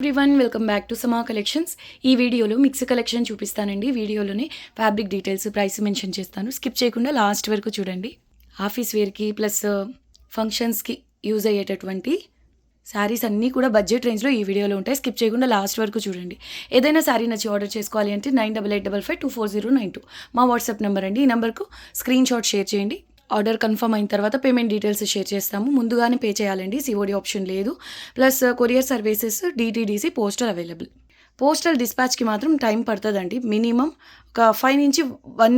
Everyone welcome back to సమా collections. ఈ వీడియోలో మిక్స్ కలెక్షన్ చూపిస్తానండి. వీడియోలోనే ఫ్యాబ్రిక్ డీటెయిల్స్, ప్రైస్ మెన్షన్ చేస్తాను. స్కిప్ చేయకుండా లాస్ట్ వరకు చూడండి. ఆఫీస్ వేర్కి ప్లస్ ఫంక్షన్స్కి యూజ్ అయ్యేటటువంటి శారీస్ అన్నీ కూడా బడ్జెట్ రేంజ్లో ఈ వీడియోలో ఉంటాయి. స్కిప్ చేయకుండా లాస్ట్ వరకు చూడండి. ఏదైనా శారీ నచ్చి ఆర్డర్ చేసుకోవాలి అంటే 9885524092 మా వాట్సాప్ నెంబర్ అండి. ఈ నెంబర్కు స్క్రీన్ షాట్ షేర్ చేయండి. ఆర్డర్ కన్ఫర్మ్ అయిన తర్వాత పేమెంట్ డీటెయిల్స్ షేర్ చేస్తాము. ముందుగానే పే చేయాలండి, సిఓడి ఆప్షన్ లేదు. Plus courier services, DTDC, postal available. Postal డిస్పాచ్కి మాత్రం టైం పడుతుందండి. మినిమం ఒక 5 నుంచి 1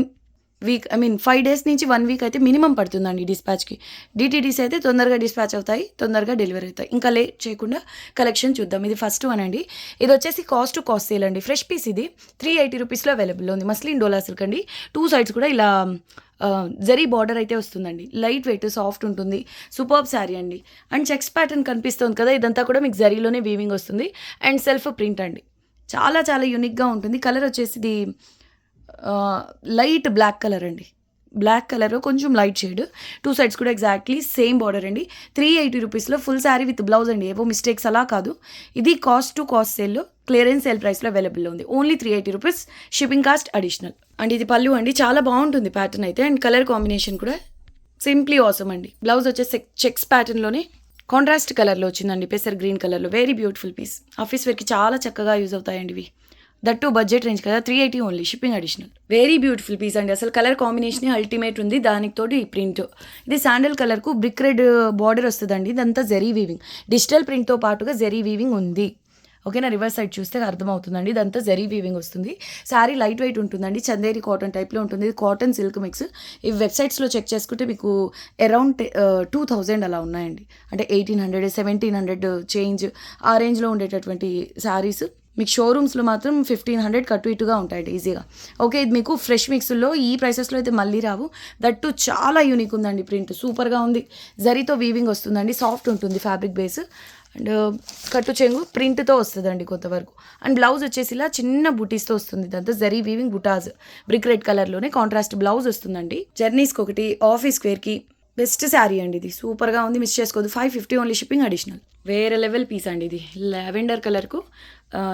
వీక్, 5 డేస్ నుంచి 1 వీక్ అయితే మినిమం పడుతుందండి డిస్పాచ్కి. డిటీడీసీ అయితే తొందరగా డిస్పాచ్ అవుతాయి, తొందరగా డెలివరీ అవుతాయి. ఇంకా లేట్ చేయకుండా కలెక్షన్ చూద్దాం. ఇది ఫస్ట్ వన్ అండి. ఇది వచ్చేసి కాస్ట్ టు కాస్ట్ సేల్ అండి. ఫ్రెష్ పీస్ ఇది 380 రూపీస్లో అవైలబుల్లో ఉంది. మస్లిన్ డోలా సిల్క్ అండి. 2 సైడ్స్ కూడా ఇలా జరీ బార్డర్ అయితే వస్తుందండి. లైట్ వెయిట్, సాఫ్ట్ ఉంటుంది. సూపర్బ్ శారీ అండి. అండ్ చెక్స్ ప్యాటర్న్ కనిపిస్తుంది కదా, ఇదంతా కూడా మీకు జరీలోనే వీవింగ్ వస్తుంది. అండ్ సెల్ఫ్ ప్రింట్ అండి. చాలా చాలా యూనిక్గా ఉంటుంది. కలర్ వచ్చేసి ఇది లైట్ బ్లాక్ కలర్ అండి. బ్లాక్ కలర్ కొంచెం లైట్ షేడ్. 2 సైడ్స్ కూడా ఎగ్జాక్ట్లీ సేమ్ బార్డర్ అండి. 380 రూపీస్లో ఫుల్ శారీ విత్ బ్లౌజ్ అండి. ఏవో మిస్టేక్స్ అలా కాదు. ఇది కాస్ట్ టు కాస్ట్ సేల్లో క్లియరెన్స్ సేల్ ప్రైస్లో అవైలబుల్లో ఉంది. Only 380 rupees, shipping cost additional. And ఇది పళ్ళు అండి. చాలా బాగుంటుంది ప్యాటర్న్ అయితే. అండ్ కలర్ కాంబినేషన్ కూడా సింప్లీ ఆసమ్ అండి. బ్లౌజ్ వచ్చేసి చెక్స్ ప్యాటర్న్లోనే కాంట్రాస్ట్ కలర్లో వచ్చిందండి, పెసర్ గ్రీన్ కలర్లో. Very beautiful piece. ఆఫీస్ వేర్కి చాలా చక్కగా యూజ్ అవుతాయండి ఇవి. దట్టు బడ్జెట్ రేంజ్ కదా, 380 only, shipping additional. Very beautiful piece అండి. అసలు కలర్ కాంబినేషన్ అల్టిమేట్ ఉంది. దానికి తోటి ఈ ప్రింట్, ఇది శాండల్ కలర్కు బ్రిక్ రెడ్ బార్డర్ వస్తుందండి. ఇదంతా జరీ వీవింగ్, డిజిటల్ ప్రింట్తో పాటుగా జరీ వీవింగ్ ఉంది. ఓకేనా, రివర్స్ సైడ్ చూస్తే అర్థమవుతుందండి. ఇదంతా జరీ వీవింగ్ వస్తుంది. శారీ లైట్ వెయిట్ ఉంటుందండి. చందేరి కాటన్ టైప్లో ఉంటుంది. ఇది కాటన్ సిల్క్ మిక్స్. ఈ వెబ్సైట్స్లో చెక్ చేసుకుంటే మీకు అరౌండ్ 2000 అలా ఉన్నాయండి. అంటే 1800, 1700 చేంజ్ ఆ రేంజ్లో ఉండేటటువంటి శారీస్ మీకు షోరూమ్స్లో మాత్రం 1500 కట్టు ఇటుగా ఉంటాయండి ఈజీగా. ఓకే, ఇది మీకు ఫ్రెష్ మిక్స్లో ఈ ప్రైసెస్లో అయితే మళ్ళీ రావు. దట్టు చాలా యూనిక్ ఉందండి. ప్రింట్ సూపర్గా ఉంది. జరీతో వీవింగ్ వస్తుందండి. సాఫ్ట్ ఉంటుంది ఫ్యాబ్రిక్ బేస్. అండ్ కట్టు చెంగు ప్రింట్తో వస్తుందండి కొంతవరకు. అండ్ బ్లౌజ్ వచ్చేసి ఇలా చిన్న బుటీస్తో వస్తుంది. ఇదంతా జరీ వీవింగ్ బుటాస్, బ్రిక్ రెడ్ కలర్లోనే కాంట్రాస్ట్ బ్లౌజ్ వస్తుందండి. జర్నీస్కి ఒకటి, ఆఫీస్ వేర్కి బెస్ట్ శారీ అండి. ఇది సూపర్గా ఉంది, మిస్ చేసుకోవద్దు. 550 ఓన్లీ, షిప్పింగ్ అడిషనల్. వేరే లెవెల్ పీస్ అండి ఇది. లావెండర్ కలర్కు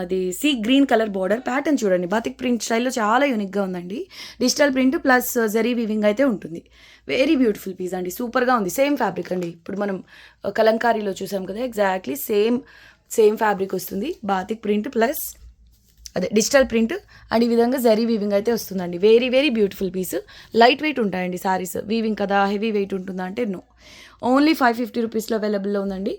అది sea green colour border. Pattern చూడండి, బాతిక్ ప్రింట్ స్టైల్లో చాలా యూనిక్గా ఉందండి. Digital print plus zari weaving అయితే ఉంటుంది. వెరీ బ్యూటిఫుల్ పీస్ అండి. సూపర్గా ఉంది. సేమ్ ఫ్యాబ్రిక్ అండి. ఇప్పుడు మనం కలంకారీలో చూసాం కదా, ఎగ్జాక్ట్లీ సేమ్ ఫ్యాబ్రిక్ వస్తుంది. బాతిక్ ప్రింట్ ప్లస్ అదే డిజిటల్ ప్రింట్ అండ్ ఈ విధంగా జరీ వీవింగ్ అయితే వస్తుందండి. Very very beautiful piece. Light weight ఉంటాయండి శారీస్. వీవింగ్ కదా, హెవీ వెయిట్ ఉంటుందా అంటే నో. ఓన్లీ 550 రూపీస్లో అవైలబుల్లో ఉందండి.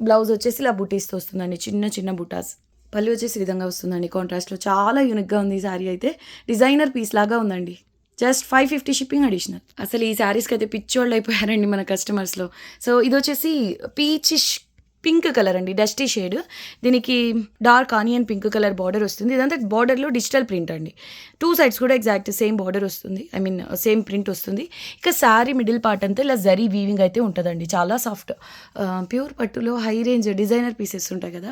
బ్లౌజ్ వచ్చేసి ఇలా బుటీస్తో వస్తుందండి, చిన్న చిన్న బుటాస్. పళ్ళు వచ్చేసి విధంగా వస్తుందండి కాంట్రాస్ట్లో. చాలా యూనిక్గా ఉంది ఈ శారీ అయితే. డిజైనర్ పీస్ లాగా ఉందండి. Just 550, shipping additional. అసలు ఈ శారీస్కి అయితే పిచ్చోళ్ళు అయిపోయారండి మన కస్టమర్స్లో. సో ఇది వచ్చేసి పీచిష్ పింక్ కలర్ అండి, డస్టీ షేడ్. దీనికి dark onion pink colour border వస్తుంది. ఇదంతా బార్డర్లో డిజిటల్ ప్రింట్ అండి. 2 సైడ్స్ కూడా ఎగ్జాక్ట్ సేమ్ బార్డర్ వస్తుంది, సేమ్ ప్రింట్ వస్తుంది. ఇక శారీ మిడిల్ పార్ట్ అంతా ఇలా జరీ వీవింగ్ అయితే ఉంటుందండి. చాలా సాఫ్ట్, ప్యూర్ పట్టులో హై రేంజ్ డిజైనర్ పీసెస్ ఉంటాయి కదా,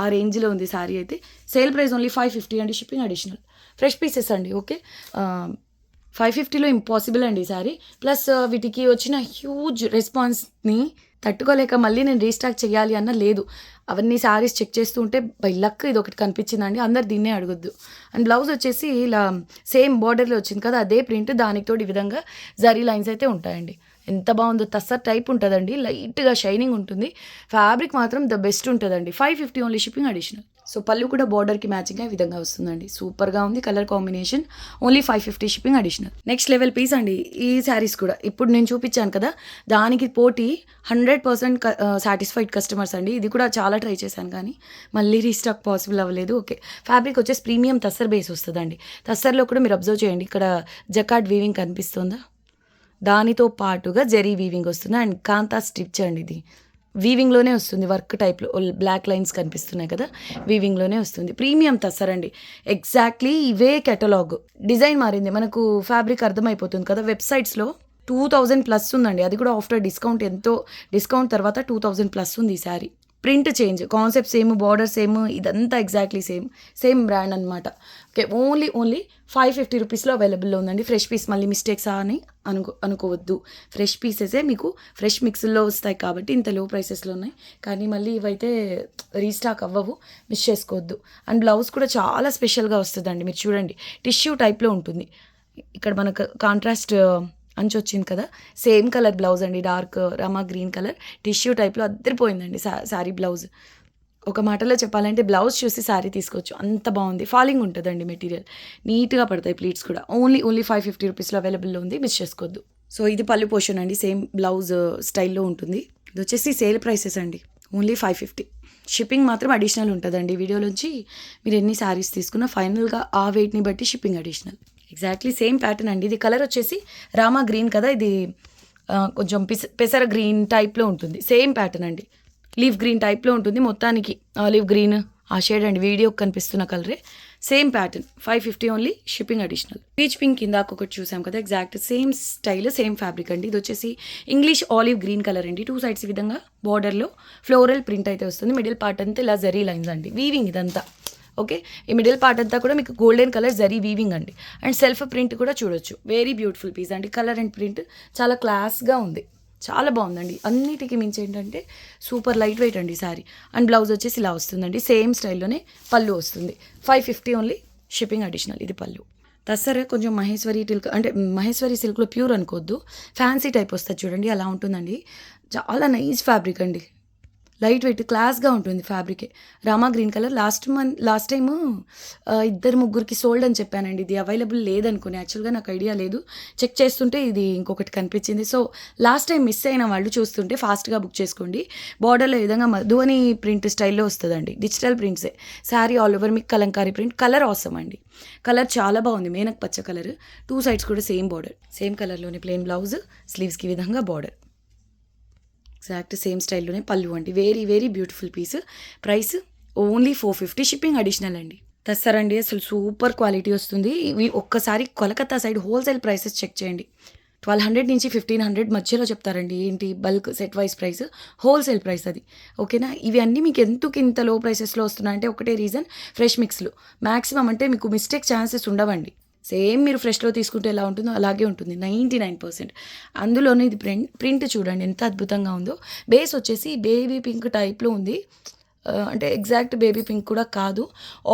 ఆ రేంజ్లో ఉంది శారీ అయితే. సేల్ ప్రైస్ ఓన్లీ 550 అండి, షిప్పింగ్ అడిషనల్. ఫ్రెష్ పీసెస్ అండి. ఓకే, 550లో ఇంపాసిబుల్ అండి ఈ శారీ. ప్లస్ వీటికి వచ్చిన హ్యూజ్ రెస్పాన్స్ని తట్టుకోలేక మళ్ళీ నేను రీస్టాక్ చేయాలి అన్న లేదు. అవన్నీ శారీస్ చెక్ చేస్తూ ఉంటే బై లక్ ఇది ఒకటి కనిపించిందండి. అందరు దీన్నే అడగొద్దు. అండ్ బ్లౌజ్ వచ్చేసి ఇలా సేమ్ బార్డర్లో వచ్చింది కదా, అదే ప్రింట్. దానికి తోడు ఈ విధంగా జరీ లైన్స్ అయితే ఉంటాయండి. ఎంత బాగుందో. తస్సర్ టైప్ ఉంటుందండి, లైట్గా షైనింగ్ ఉంటుంది. ఫ్యాబ్రిక్ మాత్రం ద బెస్ట్ ఉంటుందండి. 550 ఓన్లీ, షిప్పింగ్ అడిషనల్. సో పళ్ళు కూడా బార్డర్కి మ్యాచింగ్ ఈ విధంగా వస్తుందండి. సూపర్గా ఉంది colour combination. Only 550, shipping additional. Next level piece అండి. ఈ శారీస్ కూడా ఇప్పుడు నేను చూపించాను కదా, దానికి పోటీ 100% సాటిస్ఫైడ్ కస్టమర్స్ అండి. ఇది కూడా చాలా ట్రై చేశాను కానీ మళ్ళీ రీస్టాక్ పాసిబుల్ అవ్వలేదు. ఓకే, ఫ్యాబ్రిక్ వచ్చేసి ప్రీమియం తస్సర్ బేస్ వస్తుందండి. తస్సర్లో కూడా మీరు అబ్జర్వ్ చేయండి, ఇక్కడ జకార్డ్ వీవింగ్ కనిపిస్తుందా, దానితో పాటుగా జరీ వీవింగ్ వస్తుంది. అండ్ కాంతా స్టిచ్ అండి. ఇది వీవింగ్లోనే వస్తుంది, వర్క్ టైప్లో. బ్లాక్ లైన్స్ కనిపిస్తున్నాయి కదా, వీవింగ్లోనే వస్తుంది. ప్రీమియం తస్సర్ అండి. ఎగ్జాక్ట్లీ ఇవే కెటలాగ్. డిజైన్ మారింది, మనకు ఫ్యాబ్రిక్ అర్థమైపోతుంది కదా. వెబ్సైట్స్లో 2000 ప్లస్ ఉందండి. అది కూడా ఆఫ్టర్ డిస్కౌంట్, ఎంతో డిస్కౌంట్ తర్వాత 2000 ప్లస్ ఉంది ఈ sari. Print change, concept same, border same, ఇదంతా ఎగ్జాక్ట్లీ సేమ్ బ్రాండ్ అనమాట. ఓకే, ఓన్లీ 550 రూపీస్లో అవైలబుల్లో ఉందండి. ఫ్రెష్ పీస్, మళ్ళీ మిస్టేక్సా అని అనుకోవద్దు. ఫ్రెష్ పీసెసే మీకు ఫ్రెష్ మిక్స్లో వస్తాయి కాబట్టి ఇంత లో ప్రైసెస్లో ఉన్నాయి. కానీ మళ్ళీ ఇవైతే రీస్టాక్ అవ్వవు, మిస్ చేసుకోవద్దు. అండ్ బ్లౌజ్ కూడా చాలా స్పెషల్గా వస్తుందండి. మీరు చూడండి, టిష్యూ టైప్లో ఉంటుంది. ఇక్కడ మనకు కాంట్రాస్ట్ అంచు వచ్చింది కదా, సేమ్ కలర్ బ్లౌజ్ అండి, dark Rama green colour tissue టైప్లో అద్దరిపోయిందండి శారీ బ్లౌజ్. ఒక మాటలో చెప్పాలంటే బ్లౌజ్ చూసి శారీ తీసుకోవచ్చు, అంత బాగుంది. ఫాలింగ్ ఉంటుందండి మెటీరియల్, నీట్గా పడతాయి ప్లీట్స్ కూడా. ఓన్లీ 550 రూపీస్లో అవైలబుల్లో ఉంది, మిస్ చేసుకోవద్దు. సో ఇది పళ్ళు పోర్షన్ అండి, సేమ్ బ్లౌజ్ స్టైల్లో ఉంటుంది. ఇది వచ్చేసి సేల్ ప్రైసెస్ అండి, ఓన్లీ 550. షిప్పింగ్ మాత్రం అడిషనల్ ఉంటుందండి. వీడియోలోంచి మీరు ఎన్ని శారీస్ తీసుకున్నా ఫైనల్గా ఆ వెయిట్ని బట్టి shipping additional. Exactly same pattern అండి. ఇది కలర్ వచ్చేసి రామా గ్రీన్ కదా, ఇది కొంచెం పెసర గ్రీన్ టైప్లో ఉంటుంది. సేమ్ ప్యాటర్న్ అండి, లీఫ్ గ్రీన్ టైప్లో ఉంటుంది. మొత్తానికి ఆలివ్ గ్రీన్ ఆ షేడ్ అండి, వీడియోకి కనిపిస్తున్న కలరే. Same pattern, 550 only, shipping additional. Peach pink ఇందాక ఒకటి చూసాం కదా, exact same style, same fabric అండి. ఇది వచ్చేసి ఇంగ్లీష్ ఆలివ్ గ్రీన్ కలర్ అండి. 2 సైడ్స్ ఈ విధంగా బార్డర్లో ఫ్లోరల్ ప్రింట్ అయితే వస్తుంది. మిడిల్ పార్ట్ అంతా ఇలా జరీ లైన్స్ అండి, వీవింగ్ ఇదంతా. ఓకే, ఈ మిడిల్ పార్ట్ అంతా కూడా మీకు గోల్డెన్ కలర్ జరీ వీవింగ్ అండి. అండ్ సెల్ఫ్ ప్రింట్ కూడా చూడొచ్చు. వెరీ బ్యూటిఫుల్ పీస్ అండి. కలర్ అండ్ ప్రింట్ చాలా క్లాస్గా ఉంది, చాలా బాగుందండి. అన్నిటికీ మించి ఏంటంటే సూపర్ లైట్ వెయిట్ అండి శారీ. అండ్ బ్లౌజ్ వచ్చేసి ఇలా వస్తుందండి, సేమ్ స్టైల్లోనే పళ్ళు వస్తుంది. 550 ఓన్లీ, షిప్పింగ్ అడిషనల్. ఇది పళ్ళు. తస్సర కొంచెం మహేశ్వరి సిల్క్లో ప్యూర్ అనుకోవద్దు, ఫ్యాన్సీ టైప్ వస్తుంది చూడండి, అలా ఉంటుందండి. చాలా నైస్ ఫ్యాబ్రిక్ అండి, లైట్ వెయిట్ క్లాస్గా ఉంటుంది ఫ్యాబ్రికే. Rama green colour. Last time 2-3కి సోల్డ్ అని చెప్పానండి. ఇది అవైలబుల్ లేదనుకుని, యాక్చువల్గా నాకు ఐడియా లేదు. చెక్ చేస్తుంటే ఇది ఇంకొకటి కనిపించింది. సో లాస్ట్ టైం మిస్ అయిన వాళ్ళు చూస్తుంటే ఫాస్ట్గా బుక్ చేసుకోండి. బార్డర్లో ఈ విధంగా మధువని ప్రింట్ స్టైల్లో వస్తుందండి, డిజిటల్ ప్రింట్సే. శారీ ఆల్ ఓవర్ మీకు కలంకారీ ప్రింట్. కలర్ అవసరం అండి, కలర్ చాలా బాగుంది, మేనక్ పచ్చ కలర్. 2 సైడ్స్ కూడా సేమ్ బార్డర్, సేమ్ కలర్లోనే ప్లెయిన్ బ్లౌజ్, స్లీవ్స్కి విధంగా బార్డర్. ఎగ్జాక్ట్ సేమ్ స్టైల్లోనే పళ్ళు అండి. Very beautiful piece. Price only 450, shipping additional అండి. తెస్తారండి, అసలు సూపర్ క్వాలిటీ వస్తుంది. ఇవి ఒక్కసారి Kolkata side wholesale prices check చేయండి. 1200 నుంచి 1500 మధ్యలో చెప్తారండి. ఏంటి bulk set wise price, wholesale price అది. ఓకేనా, ఇవి అన్నీ మీకు ఎందుకు ఇంత లో ప్రైసెస్లో వస్తున్నాయంటే ఒకటే రీజన్, ఫ్రెష్ మిక్స్లు. మ్యాక్సిమం అంటే మీకు మిస్టేక్ ఛాన్సెస్ ఉండవండి. సేమ్ మీరు ఫ్రెష్లో తీసుకుంటే ఎలా ఉంటుందో అలాగే ఉంటుంది 99%. అందులోనే ఇది ప్రింట్ చూడండి ఎంత అద్భుతంగా ఉందో. బేస్ వచ్చేసి బేబీ పింక్ టైప్లో ఉంది, అంటే ఎగ్జాక్ట్ బేబీ పింక్ కూడా కాదు,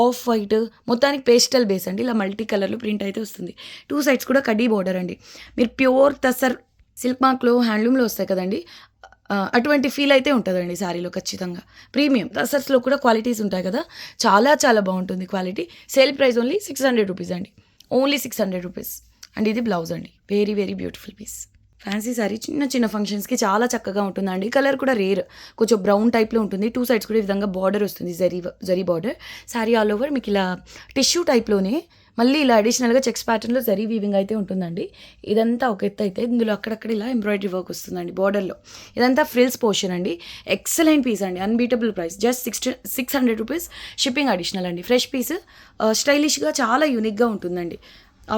ఆఫ్ వైట్, మొత్తానికి పేస్టల్ బేస్ అండి. ఇలా మల్టీ కలర్లో ప్రింట్ అయితే వస్తుంది. 2 సైడ్స్ కూడా కడ్డీ బోర్డర్ అండి. మీరు ప్యూర్ తసర్ సిల్క్ మార్క్లో హ్యాండ్లూమ్లో వస్తాయి కదండి, అటువంటి ఫీల్ అయితే ఉంటుందండి శారీలో ఖచ్చితంగా. ప్రీమియం తసర్స్లో కూడా క్వాలిటీస్ ఉంటాయి కదా, చాలా బాగుంటుంది quality. Sale price only 600 rupees అండి, ఓన్లీ 600 రూపీస్. అండ్ ఇది బ్లౌజ్ అండి, very beautiful piece. Fancy sari చిన్న ఫంక్షన్స్కి చాలా చక్కగా ఉంటుందండి. కలర్ కూడా రేర్, కొంచెం బ్రౌన్ టైప్లో ఉంటుంది. 2 సైడ్స్ కూడా ఈ విధంగా బార్డర్ వస్తుంది, zari border. Sari all over మీకు ఇలా టిష్యూ టైప్లోనే మళ్ళీ ఇలా అడిషనల్గా చెక్స్ ప్యాటర్న్లో జరీ వీవింగ్ అయితే ఉంటుందండి. ఇదంతా ఒక ఎత్తు అయితే ఇందులో అక్కడక్కడ ఇలా ఎంబ్రాయిడరీ వర్క్ వస్తుందండి బార్డర్లో. ఇదంతా ఫ్రిల్స్ పోర్షన్ అండి. ఎక్సలెంట్ పీస్ అండి, unbeatable price, just 600 rupees, shipping additional అండి. ఫ్రెష్ పీస్, స్టైలిష్గా చాలా యూనిక్గా ఉంటుందండి.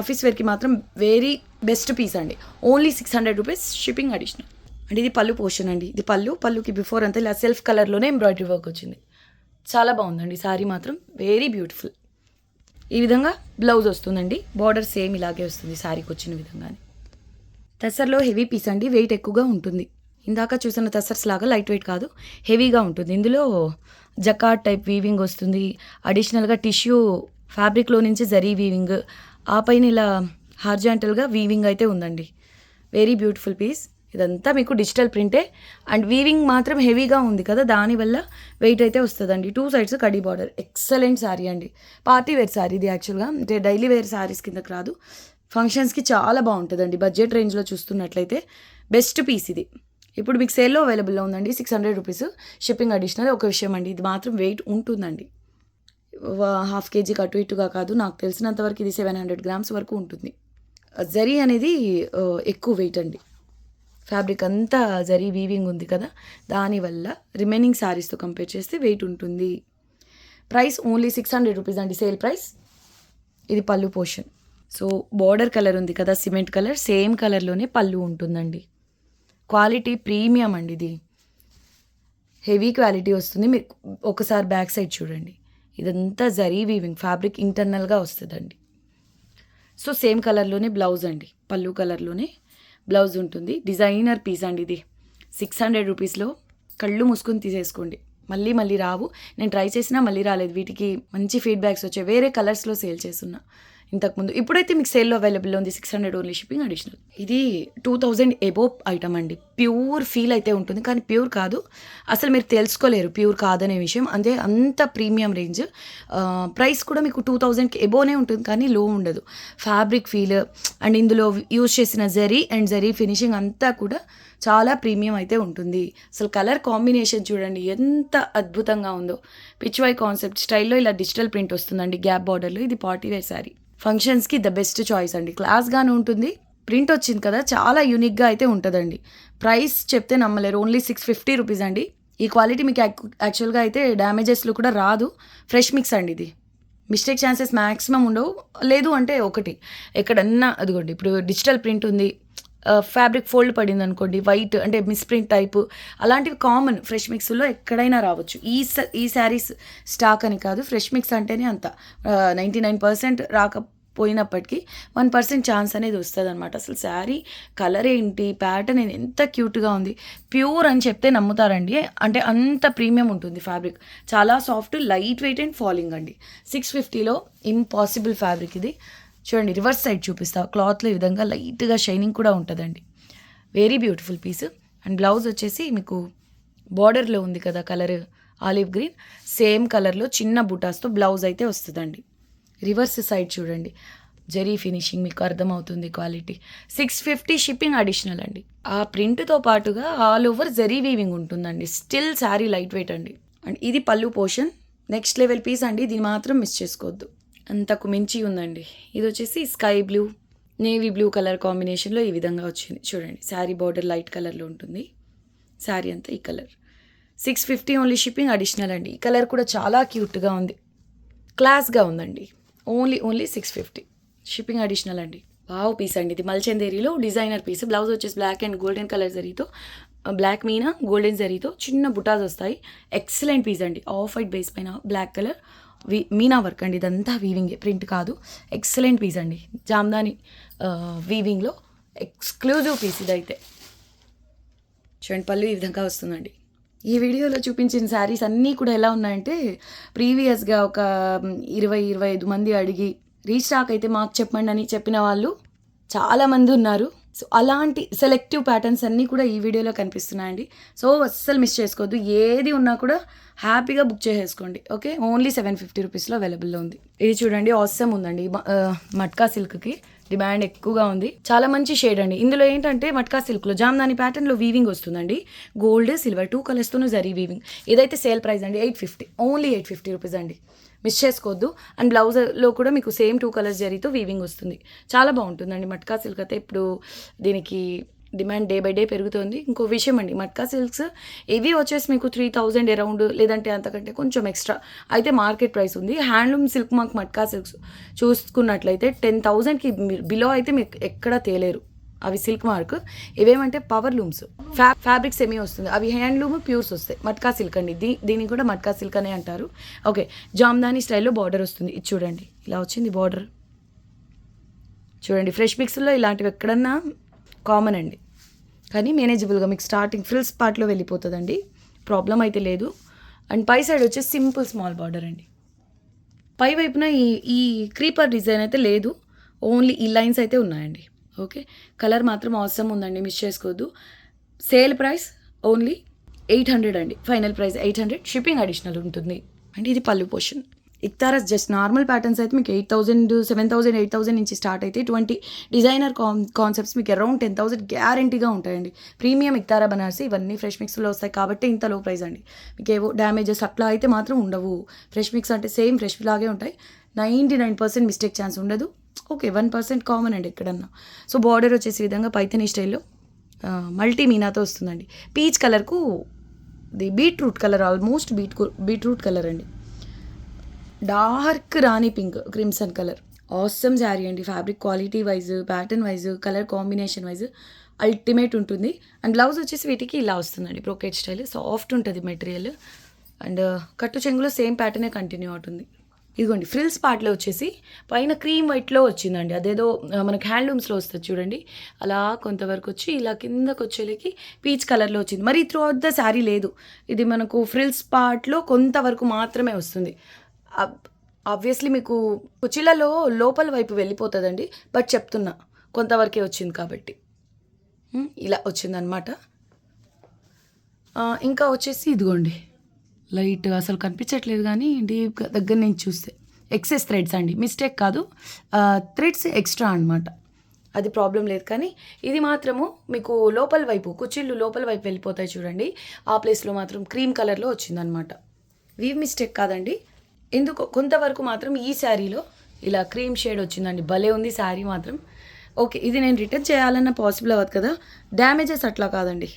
ఆఫీస్ వేర్కి మాత్రం వెరీ బెస్ట్ పీస్ అండి. Only 600 rupees, shipping additional. And ఇది పళ్ళు పోర్షన్ అండి. ఇది పళ్ళుకి బిఫోర్ అంతా ఇలా సెల్ఫ్ కలర్లోనే ఎంబ్రాయిడరీ వర్క్ వచ్చింది. చాలా బాగుందండి శారీ మాత్రం, వెరీ బ్యూటిఫుల్. ఈ విధంగా బ్లౌజ్ వస్తుందండి, బార్డర్ సేమ్ ఇలాగే వస్తుంది శారీకి వచ్చిన విధంగానే. తసర్లో హెవీ పీస్ అండి, వెయిట్ ఎక్కువగా ఉంటుంది. ఇందాక చూసిన తసర్స్ లాగా లైట్ వెయిట్ కాదు, హెవీగా ఉంటుంది. ఇందులో జకార్డ్ టైప్ వీవింగ్ వస్తుంది, అడిషనల్గా టిష్యూ ఫ్యాబ్రిక్లో నుంచి జరీ వీవింగ్, ఆ పైన ఇలా హార్జాంటల్గా వీవింగ్ అయితే ఉందండి. Very beautiful piece. ఇదంతా మీకు డిజిటల్ ప్రింటే, అండ్ వీవింగ్ మాత్రం హెవీగా ఉంది కదా, దానివల్ల వెయిట్ అయితే వస్తుందండి. 2 sides khadi border. Excellent sari అండి, పార్టీ వేర్ శారీ ఇది. యాక్చువల్గా అంటే డైలీ వేర్ శారీస్ కిందకి రాదు, ఫంక్షన్స్కి చాలా బాగుంటుందండి. బడ్జెట్ రేంజ్లో చూస్తున్నట్లయితే బెస్ట్ పీస్ ఇది. ఇప్పుడు మీకు సేల్లో అవైలబుల్లో ఉందండి, 600 రూపీస్, షిప్పింగ్ అడిషనల్. ఒక విషయం అండి, ఇది మాత్రం వెయిట్ ఉంటుందండి, 1/2 kg అటు ఇటుగా కాదు. నాకు తెలిసినంతవరకు ఇది 700 గ్రామ్స్ వరకు ఉంటుంది. జరీ అనేది ఎక్కువ వెయిట్ అండి, ఫ్యాబ్రిక్ అంతా జరీ వీవింగ్ ఉంది కదా, దానివల్ల రిమైనింగ్ శారీస్తో కంపేర్ చేస్తే వెయిట్ ఉంటుంది. ప్రైస్ ఓన్లీ 600 రూపీస్ అండి, సేల్ ప్రైస్. ఇది పళ్ళు పోర్షన్. సో బార్డర్ కలర్ ఉంది కదా, సిమెంట్ కలర్, సేమ్ కలర్లోనే పళ్ళు ఉంటుందండి. క్వాలిటీ ప్రీమియం అండి ఇది. హెవీ క్వాలిటీ వస్తుంది. మీరు ఒకసారి బ్యాక్ సైడ్ చూడండి, ఇదంతా జరీ వీవింగ్ ఫ్యాబ్రిక్ ఇంటర్నల్గా వస్తుందండి. సో సేమ్ కలర్లోనే బ్లౌజ్ అండి, పళ్ళు కలర్లోనే బ్లౌజ్ ఉంటుంది. డిజైనర్ పీస్ అండి ఇది. 600 రూపీస్లో కళ్ళు మూసుకొని తీసేసుకోండి. మళ్ళీ మళ్ళీ రావు. నేను ట్రై చేసినా మళ్ళీ రాలేదు. వీటికి మంచి ఫీడ్బ్యాక్స్ వచ్చాయి. వేరే కలర్స్లో సేల్ చేస్తున్నా ఇంతకుముందు. ఇప్పుడైతే మీకు సేల్లో అవైలబుల్ ఉంది. 600 ఓన్లీ, షిప్పింగ్ అడిషనల్. ఇది 2000 ఎబో ఐటమ్ అండి. ప్యూర్ ఫీల్ అయితే ఉంటుంది, కానీ ప్యూర్ కాదు. అసలు మీరు తెలుసుకోలేరు ప్యూర్ కాదనే విషయం. అంతే, అంత ప్రీమియం రేంజ్. ప్రైస్ కూడా మీకు 2000కి ఎబోనే ఉంటుంది, కానీ లో ఉండదు. ఫ్యాబ్రిక్ ఫీల్ అండ్ ఇందులో యూజ్ చేసిన జరీ అండ్ జరీ ఫినిషింగ్ అంతా కూడా చాలా ప్రీమియం అయితే ఉంటుంది. అసలు కలర్ కాంబినేషన్ చూడండి ఎంత అద్భుతంగా ఉందో. పిచ్వై కాన్సెప్ట్ స్టైల్లో ఇలా డిజిటల్ ప్రింట్ వస్తుందండి గ్యాప్ బార్డర్లో. ఇది పార్టీ వేర్ శారీ. ఫంక్షన్స్కి ద బెస్ట్ చాయిస్ అండి. క్లాస్గానే ఉంటుంది. ప్రింట్ వచ్చింది కదా, చాలా యూనిక్గా అయితే ఉంటుందండి. ప్రైస్ చెప్తే నమ్మలేరు, ఓన్లీ 650 రూపీస్ అండి. ఈ క్వాలిటీ మీకు యాక్చువల్గా అయితే డ్యామేజెస్లో కూడా రాదు. ఫ్రెష్ మిక్స్ అండి ఇది. మిస్టేక్ ఛాన్సెస్ మ్యాక్సిమం ఉండవు. లేదు అంటే ఒకటి ఎక్కడన్నా అదిగోండి, ఇప్పుడు డిజిటల్ ప్రింట్ ఉంది, ఫ్యాబ్రిక్ ఫోల్డ్ పడింది అనుకోండి, వైట్ అంటే మిస్ప్రింట్ టైపు, అలాంటివి కామన్ ఫ్రెష్ మిక్స్లో ఎక్కడైనా రావచ్చు. ఈ శారీస్ స్టాక్ అని కాదు, ఫ్రెష్ మిక్స్ అంటేనే అంత 99% రాకపోయినప్పటికీ 1% ఛాన్స్ అనేది వస్తుంది అనమాట. అసలు శారీ కలర్ ఏంటి, ప్యాటర్న్ ఎంత క్యూట్గా ఉంది. ప్యూర్ అని చెప్తే నమ్ముతారండి. అంటే అంత ప్రీమియం ఉంటుంది ఫ్యాబ్రిక్. చాలా soft, light weight and falling అండి. 650లో ఇంపాసిబుల్ ఫ్యాబ్రిక్ ఇది. చూడండి, రివర్స్ సైడ్ చూపిస్తా. క్లాత్లో ఈ విధంగా లైట్గా షైనింగ్ కూడా ఉంటుందండి. Very beautiful piece. And blouse వచ్చేసి మీకు బార్డర్లో ఉంది కదా కలర్, ఆలివ్ గ్రీన్, సేమ్ కలర్లో చిన్న బుటాస్తో బ్లౌజ్ అయితే వస్తుందండి. రివర్స్ సైడ్ చూడండి, జరీ ఫినిషింగ్ మీకు అర్థమవుతుంది క్వాలిటీ. 650 షిప్పింగ్ అడిషనల్ అండి. ఆ ప్రింట్తో పాటుగా ఆల్ ఓవర్ జరీ వీవింగ్ ఉంటుందండి. స్టిల్ శారీ లైట్ వెయిట్ అండి. అండ్ ఇది పళ్ళు పోర్షన్, నెక్స్ట్ లెవెల్ పీస్ అండి. దీన్ని మాత్రం మిస్ చేసుకోవద్దు, అంతకు మించి ఉందండి. ఇది వచ్చేసి sky blue, navy blue colour కాంబినేషన్లో ఈ విధంగా వచ్చింది. చూడండి, శారీ బార్డర్ లైట్ కలర్లో ఉంటుంది. శారీ అంతా ఈ కలర్. 650 ఓన్లీ, షిప్పింగ్ అడిషనల్ అండి. ఈ కలర్ కూడా చాలా క్యూట్గా ఉంది, క్లాస్గా ఉందండి. ఓన్లీ 650, షిప్పింగ్ అడిషనల్ అండి. వావ్ పీస్ అండి ఇది. మల్చందేరిలో డిజైనర్ పీస్. బ్లౌజ్ వచ్చేసి బ్లాక్ అండ్ గోల్డెన్ కలర్ జరీతో, బ్లాక్ మీనా గోల్డెన్ జరీతో చిన్న బుటాస్ వస్తాయి. ఎక్సలెంట్ పీస్ అండి. ఆఫ్ వైట్ బేస్ పైన బ్లాక్ కలర్ మీనా వర్క్ అండి. ఇదంతా వీవింగ్, ప్రింట్ కాదు. ఎక్సలెంట్ పీస్ అండి. జామ్దాని వీవింగ్లో ఎక్స్క్లూజివ్ పీస్ ఇదైతే. చూడండి, పళ్ళు ఈ విధంగా వస్తుందండి. ఈ వీడియోలో చూపించిన శారీస్ అన్నీ కూడా ఎలా ఉన్నాయంటే, ప్రీవియస్గా ఒక 20-25 మంది అడిగి రీస్టాక్ అయితే మాకు చెప్పండి అని చెప్పిన వాళ్ళు చాలామంది ఉన్నారు. సో అలాంటి సెలెక్టివ్ ప్యాటర్న్స్ అన్నీ కూడా ఈ వీడియోలో కనిపిస్తున్నాయండి. సో అస్సలు మిస్ చేసుకోవద్దు. ఏది ఉన్నా కూడా హ్యాపీగా బుక్ చేసేసుకోండి. ఓకే, ఓన్లీ 750 రూపీస్లో అవైలబుల్లో ఉంది. ఇది చూడండి, ఆసమ్ ఉందండి. మట్కా సిల్క్కి డిమాండ్ ఎక్కువగా ఉంది. చాలా మంచి షేడ్ అండి. ఇందులో ఏంటంటే మట్కా సిల్క్లో జామ్దాని ప్యాటర్న్లో వీవింగ్ వస్తుందండి. గోల్డ్ సిల్వర్ 2 కలర్స్తోనూ జరీ వీవింగ్. ఇదైతే సేల్ ప్రైస్ అండి 850, ఓన్లీ 850 రూపీస్ అండి. మిస్ చేసుకోవద్దు. అండ్ బ్లౌజ్లో కూడా మీకు సేమ్ 2 కలర్స్ జరీతో వీవింగ్ వస్తుంది. చాలా బాగుంటుందండి మట్కా సిల్క్ అయితే. ఇప్పుడు దీనికి డిమాండ్ డే బై డే పెరుగుతుంది. ఇంకో విషయం అండి, మట్కా సిల్క్స్ ఇవి వచ్చేసి మీకు 3000 అరౌండ్, లేదంటే అంతకంటే కొంచెం ఎక్స్ట్రా అయితే మార్కెట్ ప్రైస్ ఉంది. Handloom silk mark Matka silks చూసుకున్నట్లయితే 10,000కి బిలో అయితే మీకు ఎక్కడా తేలేరు. అవి సిల్క్ మార్క్. ఇవేమంటే పవర్ లూమ్స్, ఫ్యాబ్రిక్ సెమీ వస్తుంది. అవి హ్యాండ్లూమ్ ప్యూర్స్ వస్తాయి. మట్కా సిల్క్ అండి. దీనికి కూడా మట్కా సిల్క్ అనే అంటారు. ఓకే, జామ్దాని స్టైల్లో బార్డర్ వస్తుంది. ఇది చూడండి, ఇలా వచ్చింది బార్డర్. చూడండి, ఫ్రెష్ మిక్స్లో ఇలాంటివి ఎక్కడన్నా కామన్ అండి, కానీ మేనేజబుల్గా మీకు స్టార్టింగ్ ఫ్రిల్స్ పార్ట్లో వెళ్ళిపోతుందండి. ప్రాబ్లం అయితే లేదు. అండ్ పై సైడ్ వచ్చేసి సింపుల్ స్మాల్ బార్డర్ అండి. పై వైపున ఈ క్రీపర్ డిజైన్ అయితే లేదు, ఓన్లీ ఈ లైన్స్ అయితే ఉన్నాయండి. ఓకే, కలర్ మాత్రం అవసరం ఉందండి, మిస్ చేసుకోవద్దు. సేల్ ప్రైస్ ఓన్లీ 800 అండి. ఫైనల్ ప్రైస్ 800, షిప్పింగ్ అడిషనల్ ఉంటుంది. అండ్ ఇది పళ్ళు పోర్షన్. ఇక్తారస్ జస్ట్ నార్మల్ ప్యాటర్న్స్ అయితే మీకు 8,000, 7,000, 8,000 నుంచి స్టార్ట్ అయితే 20 డిజైనర్ కాన్సెప్ట్స్ మీకు అరౌండ్ 10,000 గ్యారంటీగా ఉంటాయండి. ప్రీమియం ఇక్తారా బనారసి ఇవన్నీ ఫ్రెష్ మిక్స్లో వస్తాయి కాబట్టి ఇంత లో ప్రైస్ అండి. మీకు ఏవో డ్యామేజెస్ అట్లా అయితే మాత్రం ఉండవు. ఫ్రెష్ మిక్స్ అంటే సేమ్ ఫ్రెష్ లాగే ఉంటాయి. 99% మిస్టేక్ ఛాన్స్ ఉండదు. ఓకే, 1% కామన్ అండి ఎక్కడన్నా. సో బార్డర్ వచ్చేసి విధంగా పైథనీ స్టైల్లో మల్టీ మీనాతో వస్తుందండి. పీచ్ కలర్కు the beetroot colour, almost beetroot colour అండి. Dark rani pink, crimson colour. Awesome sari అండి. Fabric quality wise, pattern wise, colour combination wise ultimate ఉంటుంది. అండ్ బ్లౌజ్ వచ్చేసి వీటికి ఇలా వస్తుందండి, బ్రోకెట్ స్టైల్. సాఫ్ట్ ఉంటుంది మెటీరియల్. అండ్ కట్టు చెంగులో సేమ్ ప్యాటర్నే కంటిన్యూ అవుతుంది. ఇదిగోండి ఫ్రిల్స్ పార్ట్లో వచ్చేసి పైన క్రీమ్ వైట్లో వచ్చిందండి. అదేదో మనకి హ్యాండ్లూమ్స్లో వస్తుంది చూడండి, అలా కొంతవరకు వచ్చి ఇలా కిందకు వచ్చేలకి పీచ్ కలర్లో వచ్చింది. మరి త్రూ అవుట్ ద శారీ లేదు. ఇది మనకు ఫ్రిల్స్ పార్ట్లో కొంతవరకు మాత్రమే వస్తుంది. ఆబ్వియస్లీ మీకు కుర్చీలలో లోపల వైపు వెళ్ళిపోతుందండి, బట్ చెప్తున్నా కొంతవరకే వచ్చింది కాబట్టి ఇలా వచ్చిందనమాట. ఇంకా వచ్చేసి ఇదిగోండి లైట్ అసలు కనిపించట్లేదు కానీ డీప్ దగ్గర నుంచి చూస్తే ఎక్సెస్ థ్రెడ్స్ అండి, మిస్టేక్ కాదు, థ్రెడ్స్ ఎక్స్ట్రా అనమాట. అది ప్రాబ్లం లేదు. కానీ ఇది మాత్రము మీకు లోపల వైపు కుర్చీలు లోపల వైపు వెళ్ళిపోతాయి చూడండి, ఆ ప్లేస్లో మాత్రం క్రీమ్ కలర్లో వచ్చిందనమాట. వీవ్ మిస్టేక్ కాదండి, ఎందుకు కొంతవరకు మాత్రం ఈ శారీలో ఇలా క్రీమ్ షేడ్ వచ్చిందండి. భలే ఉంది శారీ మాత్రం. ఓకే, ఇది నేను రిటర్న్ చేయాలన్న పాసిబుల్ అవ్వదు కదా, డ్యామేజెస్ అట్లా కాదండి,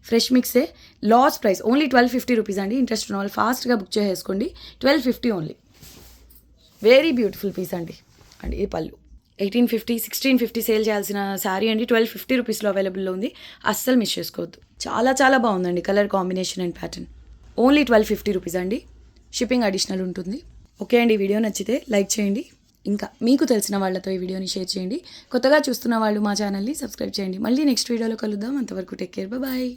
ఫ్రెష్ మిక్సే. లాస్ ప్రైస్ ఓన్లీ 1250 రూపీస్ అండి. ఇంట్రెస్ట్ ఉన్న వాళ్ళు ఫాస్ట్గా బుక్ చేసుకోండి. 1250 ఓన్లీ. వెరీ బ్యూటిఫుల్ పీస్ అండి. అండ్ ఈ పళ్ళు 1850, 1650 సేల్ చేయాల్సిన శారీ అండి 1250 రూపీస్లో అవైలబుల్లో ఉంది. అస్సలు మిస్ చేసుకోవద్దు. చాలా చాలా బాగుందండి colour combination and pattern. Only 1250 rupees అండి. షిప్పింగ్ అడిషనల్ ఉంటుంది. ఓకే అండి, వీడియో నచ్చితే లైక్ చేయండి. ఇంకా మీకు తెలిసిన వాళ్ళతో ఈ వీడియోని షేర్ చేయండి. కొత్తగా చూస్తున్న వాళ్ళు మా ఛానల్ని సబ్స్క్రైబ్ చేయండి. మళ్ళీ నెక్స్ట్ వీడియోలో కలుద్దాం. అంతవరకు టేక్ కేర్, బాయ్.